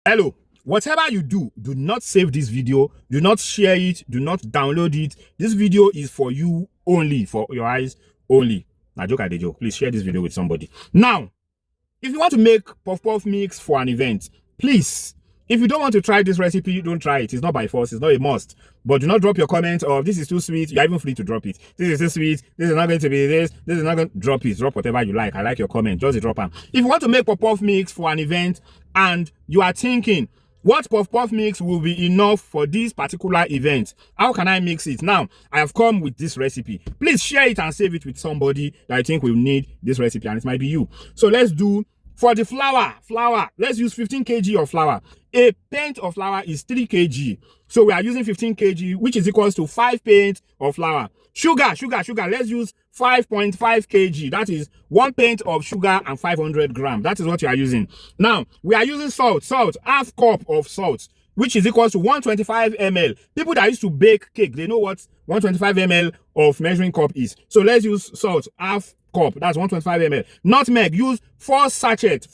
Hello, whatever you do, do not save this video, do not share it, do not download it. This video is for you only, for your eyes only. Now, joke at the joke. Please share this video with somebody. Now, if you want to make puff puff mix for an event, please, if you don't want to try this recipe, don't try it. It's not by force, it's not a must. But do not drop your comment of this is too sweet. You're even free to drop it. This is too sweet. This is not going to be this. This is not going to drop it. Drop whatever you like. I like your comment. Just drop them. If you want to make puff puff mix for an event and you are thinking, what puff puff mix will be enough for this particular event? How can I mix it? Now, I have come with this recipe. Please share it and save it with somebody that I think will need this recipe, and it might be you. So let's do, for the flour, let's use 15 kg of flour. A pint of flour is 3 kg. So we are using 15 kg, which is equals to 5 pints of flour. Sugar, let's use 5.5 kg. That is 1 pint of sugar and 500 grams. That is what you are using. Now, we are using salt, half cup of salt, which is equals to 125 ml. People that used to bake cake, they know what 125 ml of measuring cup is. So let's use salt, half cup, that's 125 ml. Nutmeg, use 4 sachets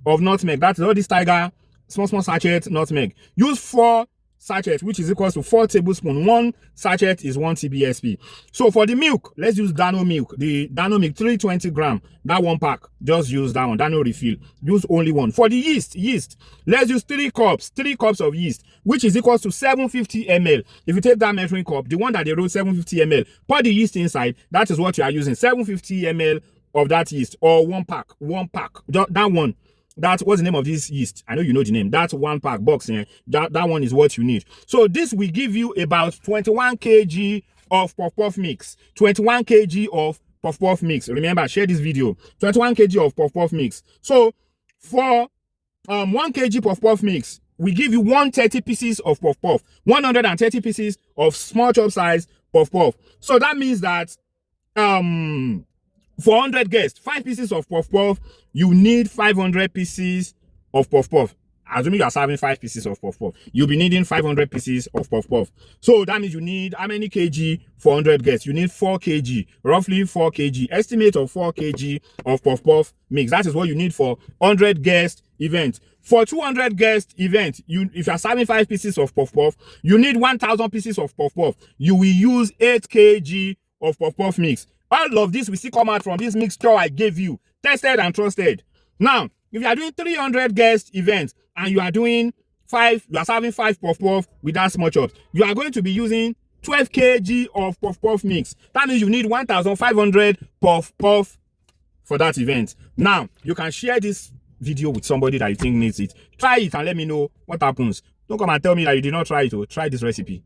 of nutmeg. That's all this Tiger small sachet nutmeg. Use 4 sachets, which is equals to 4 tablespoons. 1 sachet is 1 TBSP. So for the milk, let's use Dano milk. The Dano milk, 320 grams. That 1 pack, just use that one. Dano refill. Use only 1. For the yeast, let's use 3 cups of yeast, which is equals to 750 ml. If you take that measuring cup, the one that they wrote 750 ml, pour the yeast inside. That is what you are using. 750 ml of that yeast, or 1 pack. That one. That's what's the name of this yeast? I know you know the name. That's 1 pack box. That one is what you need. So this will give you about 21 kg of puff puff mix. 21 kg of puff puff mix. Remember, share this video. 21 kg of puff puff mix. So for 1 kg puff puff mix, we give you 130 pieces of puff puff. 130 pieces of small chop size puff puff. So that means that for 100 guests, 5 pieces of puff puff, you need 500 pieces of puff puff. Assuming you are serving 5 pieces of puff puff, you'll be needing 500 pieces of puff puff. So that means you need how many kg for 100 guests? You need 4 kg, roughly 4 kg. Estimate of 4 kg of puff puff mix. That is what you need for 100 guest event. For 200 guest event, if you are serving 5 pieces of puff puff, you need 1,000 pieces of puff puff. You will use 8 kg of puff puff mix. All of this will still come out from this mixture I gave you, tested and trusted. Now, if you are doing 300 guest events and you are doing you are serving 5 puff puff with that small chop, you are going to be using 12 kg of puff puff mix. That means you need 1,500 puff puff for that event. Now, you can share this video with somebody that you think needs it. Try it and let me know what happens. Don't come and tell me that you did not try it. Try this recipe.